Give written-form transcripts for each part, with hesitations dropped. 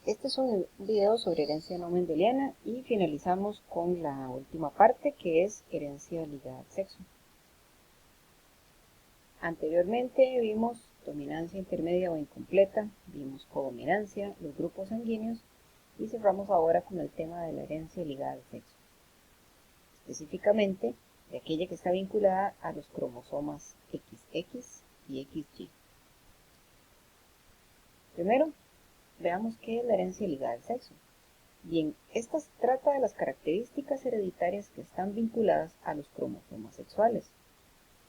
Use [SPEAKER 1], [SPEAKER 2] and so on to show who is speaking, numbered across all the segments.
[SPEAKER 1] Este es un video sobre herencia no mendeliana y finalizamos con la última parte, que es herencia ligada al sexo. Anteriormente vimos dominancia intermedia o incompleta, vimos codominancia, los grupos sanguíneos y cerramos ahora con el tema de la herencia ligada al sexo, específicamente de aquella que está vinculada a los cromosomas XX y XY. Primero, veamos qué es la herencia ligada al sexo. Bien, esta se trata de las características hereditarias que están vinculadas a los cromosomas sexuales.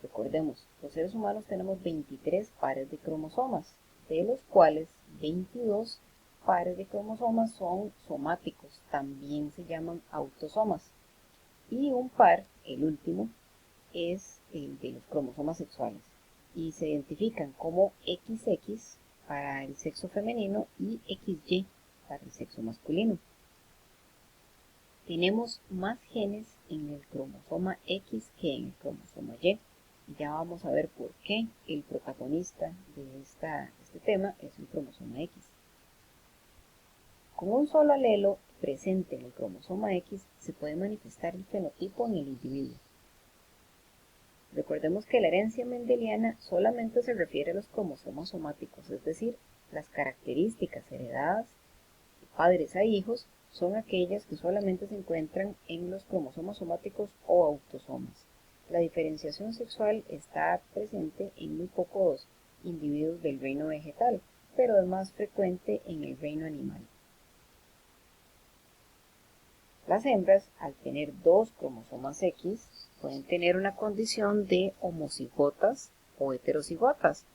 [SPEAKER 1] Recordemos, los seres humanos tenemos 23 pares de cromosomas, de los cuales 22 pares de cromosomas son somáticos, también se llaman autosomas, y un par, el último, es el de los cromosomas sexuales, y se identifican como XX para el sexo femenino y XY para el sexo masculino. Tenemos más genes en el cromosoma X que en el cromosoma Y. Ya vamos a ver por qué el protagonista de este tema es el cromosoma X. Con un solo alelo presente en el cromosoma X se puede manifestar el fenotipo en el individuo. Recordemos que la herencia mendeliana solamente se refiere a los cromosomas somáticos, es decir, las características heredadas de padres a hijos son aquellas que solamente se encuentran en los cromosomas somáticos o autosomas. La diferenciación sexual está presente en muy pocos individuos del reino vegetal, pero es más frecuente en el reino animal. Las hembras, al tener dos cromosomas X, pueden tener una condición de homocigotas o heterocigotas.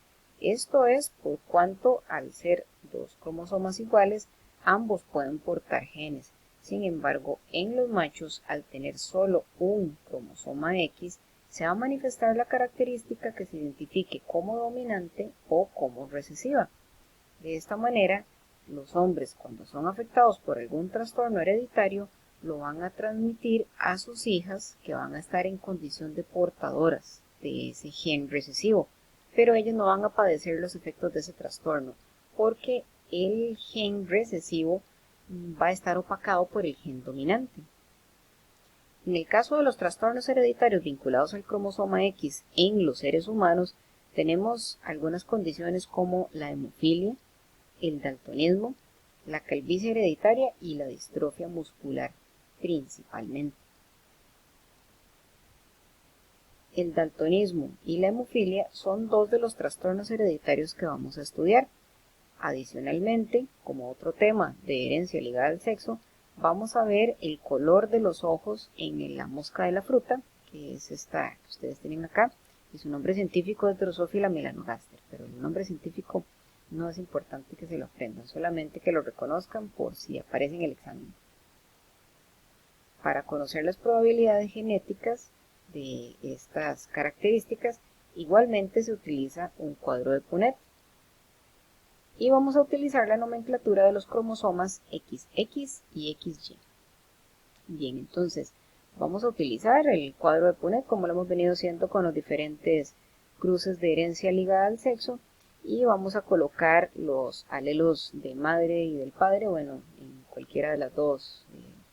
[SPEAKER 1] Esto es por cuanto, al ser dos cromosomas iguales, ambos pueden portar genes. Sin embargo, en los machos, al tener solo un cromosoma X, se va a manifestar la característica que se identifique como dominante o como recesiva. De esta manera, los hombres, cuando son afectados por algún trastorno hereditario, lo van a transmitir a sus hijas, que van a estar en condición de portadoras de ese gen recesivo, pero ellas no van a padecer los efectos de ese trastorno, porque el gen recesivo va a estar opacado por el gen dominante. En el caso de los trastornos hereditarios vinculados al cromosoma X en los seres humanos, tenemos algunas condiciones como la hemofilia, el daltonismo, la calvicie hereditaria y la distrofia muscular principalmente. El daltonismo y la hemofilia son dos de los trastornos hereditarios que vamos a estudiar. Adicionalmente, como otro tema de herencia ligada al sexo, vamos a ver el color de los ojos en la mosca de la fruta, que es esta que ustedes tienen acá, y su nombre científico es Drosophila melanogaster, pero el nombre científico no es importante que se lo aprendan, solamente que lo reconozcan por si aparece en el examen. Para conocer las probabilidades genéticas de estas características, igualmente se utiliza un cuadro de Punnett. Y vamos a utilizar la nomenclatura de los cromosomas XX y XY. Bien, entonces vamos a utilizar el cuadro de Punnett como lo hemos venido haciendo con los diferentes cruces de herencia ligada al sexo, y vamos a colocar los alelos de madre y del padre, bueno, en cualquiera de las dos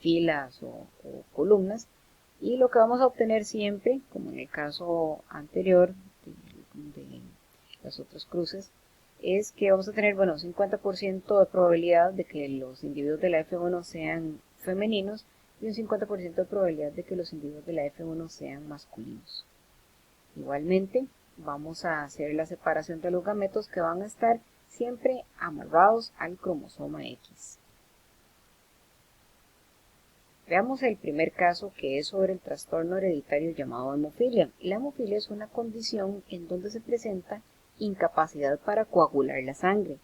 [SPEAKER 1] filas o columnas, y lo que vamos a obtener siempre, como en el caso anterior de las otras cruces, es que vamos a tener, bueno, 50% de probabilidad de que los individuos de la F1 sean femeninos y un 50% de probabilidad de que los individuos de la F1 sean masculinos. Igualmente, vamos a hacer la separación de los gametos que van a estar siempre amarrados al cromosoma X. Veamos el primer caso, que es sobre el trastorno hereditario llamado hemofilia. La hemofilia es una condición en donde se presenta incapacidad para coagular la sangre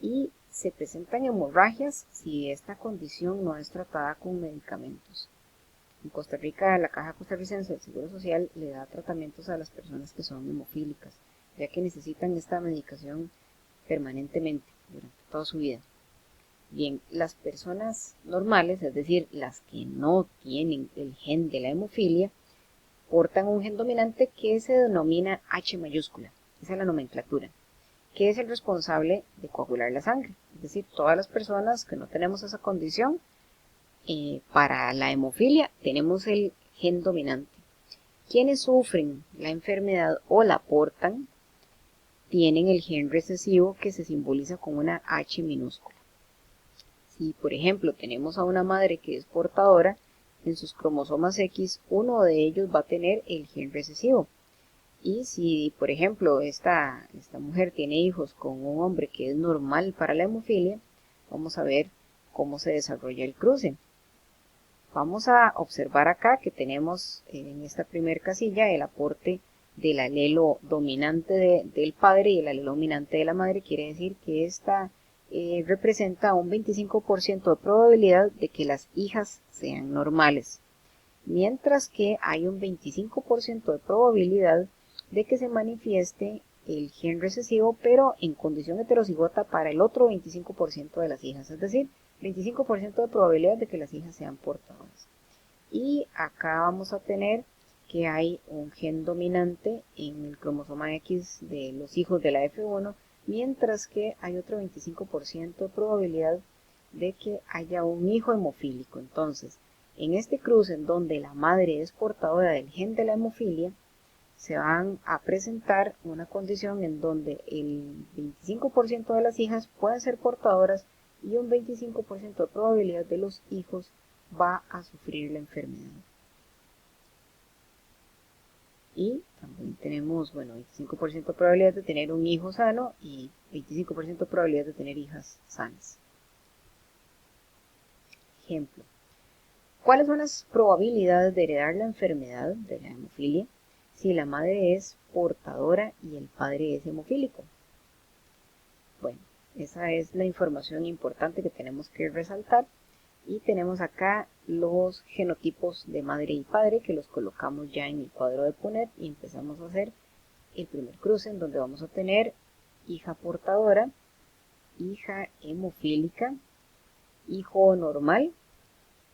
[SPEAKER 1] y se presentan hemorragias si esta condición no es tratada con medicamentos. En Costa Rica, la Caja Costarricense del Seguro Social le da tratamientos a las personas que son hemofílicas, ya que necesitan esta medicación permanentemente durante toda su vida. Bien, las personas normales, es decir, las que no tienen el gen de la hemofilia, portan un gen dominante que se denomina H mayúscula, esa es la nomenclatura, que es el responsable de coagular la sangre, es decir, todas las personas que no tenemos esa condición, para la hemofilia tenemos el gen dominante. Quienes sufren la enfermedad o la portan tienen el gen recesivo que se simboliza con una H minúscula. Si, por ejemplo, tenemos a una madre que es portadora, en sus cromosomas X, uno de ellos va a tener el gen recesivo. Y si, por ejemplo, esta mujer tiene hijos con un hombre que es normal para la hemofilia, vamos a ver cómo se desarrolla el cruce. Vamos a observar acá que tenemos en esta primera casilla el aporte del alelo dominante del padre y el alelo dominante de la madre. Quiere decir que esta representa un 25% de probabilidad de que las hijas sean normales, mientras que hay un 25% de probabilidad de que se manifieste el gen recesivo, pero en condición heterocigota para el otro 25% de las hijas, es decir, 25% de probabilidad de que las hijas sean portadoras. Y acá vamos a tener que hay un gen dominante en el cromosoma X de los hijos de la F1, mientras que hay otro 25% de probabilidad de que haya un hijo hemofílico. Entonces, en este cruce en donde la madre es portadora del gen de la hemofilia, se van a presentar una condición en donde el 25% de las hijas pueden ser portadoras y un 25% de probabilidad de los hijos va a sufrir la enfermedad. Y también tenemos, 25% de probabilidad de tener un hijo sano y 25% de probabilidad de tener hijas sanas. Ejemplo. ¿Cuáles son las probabilidades de heredar la enfermedad de la hemofilia si la madre es portadora y el padre es hemofílico? Bueno, esa es la información importante que tenemos que resaltar. Y tenemos acá los genotipos de madre y padre que los colocamos ya en el cuadro de Punnett y empezamos a hacer el primer cruce en donde vamos a tener hija portadora, hija hemofílica, hijo normal,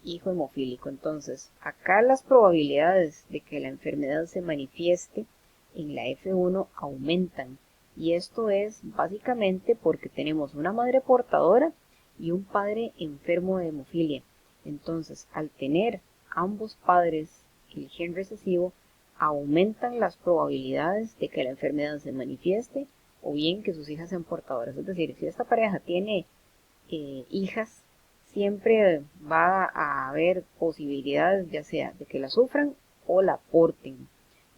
[SPEAKER 1] hijo hemofílico. Entonces, acá las probabilidades de que la enfermedad se manifieste en la F1 aumentan. Y esto es básicamente porque tenemos una madre portadora y un padre enfermo de hemofilia. Entonces, al tener ambos padres el gen recesivo, aumentan las probabilidades de que la enfermedad se manifieste o bien que sus hijas sean portadoras. Es decir, si esta pareja tiene hijas, siempre va a haber posibilidades ya sea de que la sufran o la porten.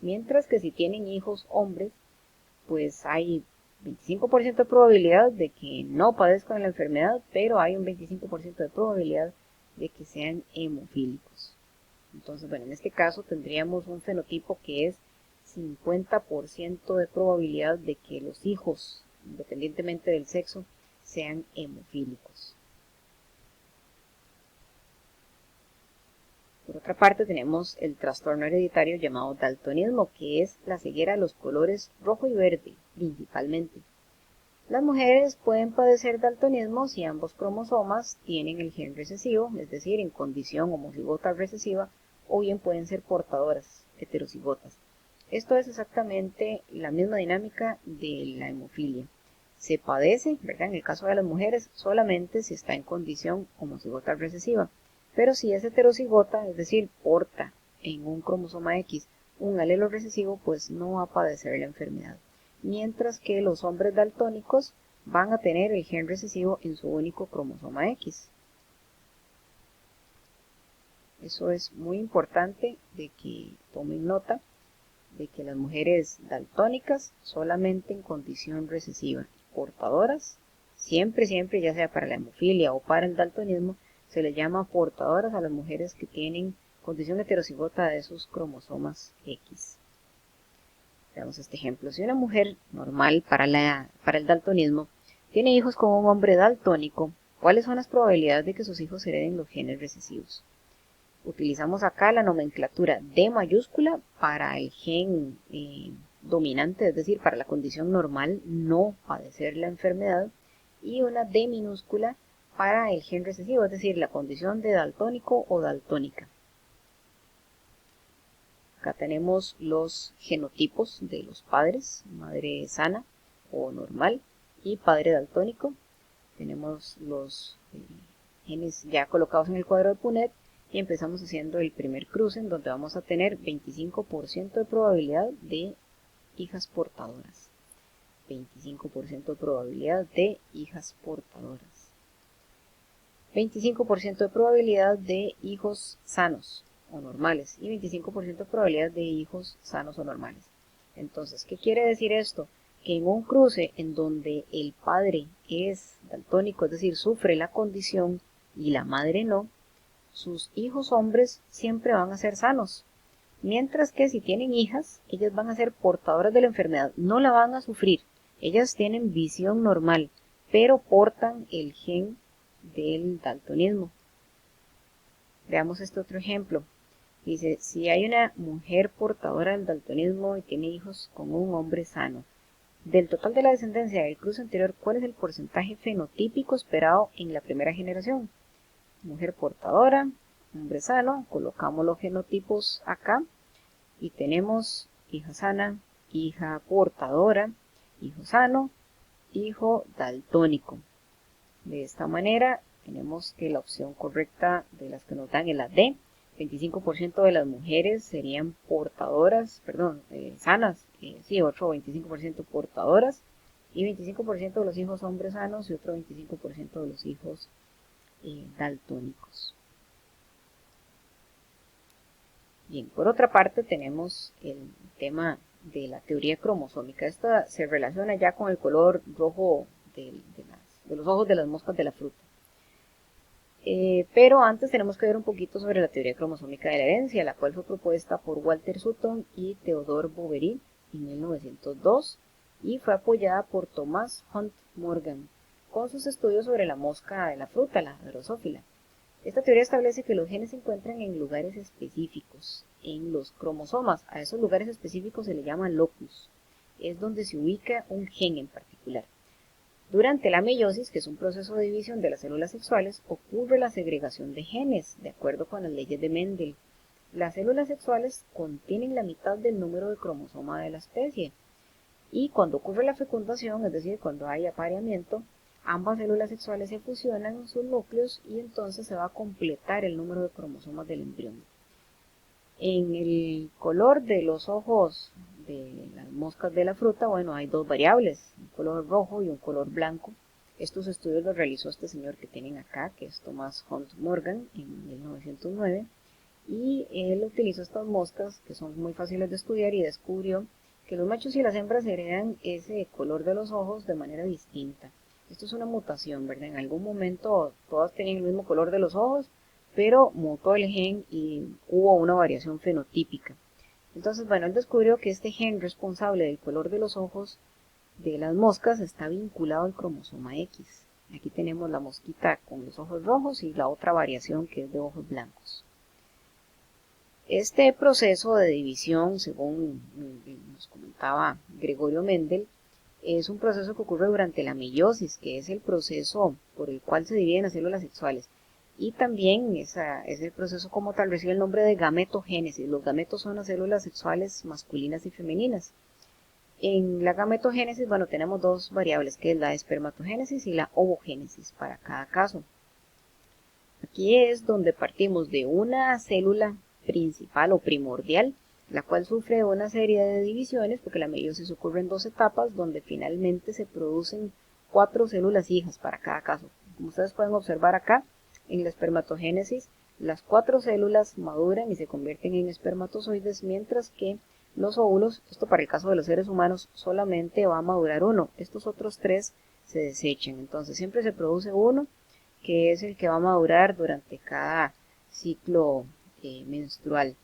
[SPEAKER 1] Mientras que si tienen hijos hombres, pues hay 25% de probabilidad de que no padezcan la enfermedad, pero hay un 25% de probabilidad de que sean hemofílicos. Entonces, en este caso tendríamos un fenotipo que es 50% de probabilidad de que los hijos, independientemente del sexo, sean hemofílicos. Por otra parte, tenemos el trastorno hereditario llamado daltonismo, que es la ceguera de los colores rojo y verde, principalmente. Las mujeres pueden padecer daltonismo si ambos cromosomas tienen el gen recesivo, es decir, en condición homocigota recesiva, o bien pueden ser portadoras heterocigotas. Esto es exactamente la misma dinámica de la hemofilia. Se padece, ¿verdad?, en el caso de las mujeres, solamente si está en condición homocigota recesiva. Pero si es heterocigota, es decir, porta en un cromosoma X un alelo recesivo, pues no va a padecer la enfermedad. Mientras que los hombres daltónicos van a tener el gen recesivo en su único cromosoma X. Eso es muy importante de que tomen nota de que las mujeres daltónicas solamente en condición recesiva, portadoras, siempre, ya sea para la hemofilia o para el daltonismo, se les llama portadoras a las mujeres que tienen condición heterocigota de sus cromosomas X. Veamos este ejemplo. Si una mujer normal para el daltonismo tiene hijos con un hombre daltónico, ¿cuáles son las probabilidades de que sus hijos hereden los genes recesivos? Utilizamos acá la nomenclatura D mayúscula para el gen dominante, es decir, para la condición normal, no padecer la enfermedad, y una D minúscula para el gen recesivo, es decir, la condición de daltónico o daltónica. Acá tenemos los genotipos de los padres, madre sana o normal y padre daltónico. tenemos los genes ya colocados en el cuadro de Punnett y empezamos haciendo el primer cruce en donde vamos a tener 25% de probabilidad de hijas portadoras. 25% de probabilidad de hijas portadoras. 25% de probabilidad de hijos sanos o normales y 25% de probabilidad de hijos sanos o normales. Entonces, ¿qué quiere decir esto? Que en un cruce en donde el padre es daltónico, es decir, sufre la condición y la madre no, sus hijos hombres siempre van a ser sanos. Mientras que si tienen hijas, ellas van a ser portadoras de la enfermedad, no la van a sufrir. Ellas tienen visión normal, pero portan el gen del daltonismo. Veamos este otro ejemplo. Dice, si hay una mujer portadora del daltonismo y tiene hijos con un hombre sano, del total de la descendencia del cruce anterior, ¿cuál es el porcentaje fenotípico esperado en la primera generación? Mujer portadora, hombre sano, colocamos los genotipos acá y tenemos hija sana, hija portadora, hijo sano, hijo daltónico. De esta manera tenemos que la opción correcta de las que nos dan es la D. 25% de las mujeres serían portadoras, sanas, sí, otro 25% portadoras, y 25% de los hijos hombres sanos y otro 25% de los hijos daltónicos. Bien, por otra parte tenemos el tema de la teoría cromosómica. Esta se relaciona ya con el color rojo de los ojos de las moscas de la fruta. Pero antes tenemos que ver un poquito sobre la teoría cromosómica de la herencia, la cual fue propuesta por Walter Sutton y Theodore Boveri en 1902 y fue apoyada por Thomas Hunt Morgan con sus estudios sobre la mosca de la fruta, la Drosófila. Esta teoría establece que los genes se encuentran en lugares específicos, en los cromosomas. A esos lugares específicos se le llama locus. Es donde se ubica un gen en particular. Durante la meiosis, que es un proceso de división de las células sexuales, ocurre la segregación de genes, de acuerdo con las leyes de Mendel. Las células sexuales contienen la mitad del número de cromosoma de la especie. Y cuando ocurre la fecundación, es decir, cuando hay apareamiento, ambas células sexuales se fusionan en sus núcleos y entonces se va a completar el número de cromosomas del embrión. En el color de los ojos de las moscas de la fruta, bueno, hay dos variables, un color rojo y un color blanco. Estos estudios los realizó este señor que tienen acá, que es Thomas Hunt Morgan, en 1909, y él utilizó estas moscas que son muy fáciles de estudiar y descubrió que los machos y las hembras heredan ese color de los ojos de manera distinta. Esto es una mutación, ¿verdad? En algún momento todas tenían el mismo color de los ojos, pero mutó el gen y hubo una variación fenotípica. Entonces, bueno, él descubrió que este gen responsable del color de los ojos de las moscas está vinculado al cromosoma X. Aquí tenemos la mosquita con los ojos rojos y la otra variación que es de ojos blancos. Este proceso de división, según nos comentaba Gregorio Mendel, es un proceso que ocurre durante la meiosis, que es el proceso por el cual se dividen las células sexuales. Y también es el proceso como tal recibe el nombre de gametogénesis. Los gametos son las células sexuales masculinas y femeninas. En la gametogénesis, bueno, tenemos dos variables, que es la espermatogénesis y la ovogénesis para cada caso. Aquí es donde partimos de una célula principal o primordial, la cual sufre una serie de divisiones, porque la meiosis ocurre en dos etapas, donde finalmente se producen 4 células hijas para cada caso. Como ustedes pueden observar acá, en la espermatogénesis, las 4 células maduran y se convierten en espermatozoides, mientras que los óvulos, esto para el caso de los seres humanos, solamente va a madurar uno. Estos otros 3 se desechan. Entonces siempre se produce uno, que es el que va a madurar durante cada ciclo menstrual.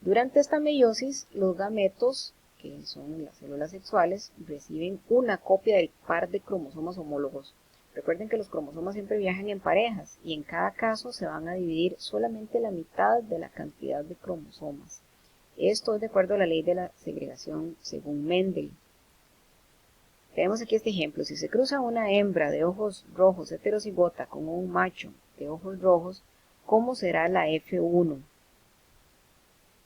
[SPEAKER 1] Durante esta meiosis, los gametos, que son las células sexuales, reciben una copia del par de cromosomas homólogos. Recuerden que los cromosomas siempre viajan en parejas y en cada caso se van a dividir solamente la mitad de la cantidad de cromosomas. Esto es de acuerdo a la ley de la segregación según Mendel. Tenemos aquí este ejemplo. Si se cruza una hembra de ojos rojos heterocigota con un macho de ojos rojos, ¿cómo será la F1?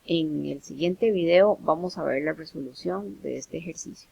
[SPEAKER 1] En el siguiente video vamos a ver la resolución de este ejercicio.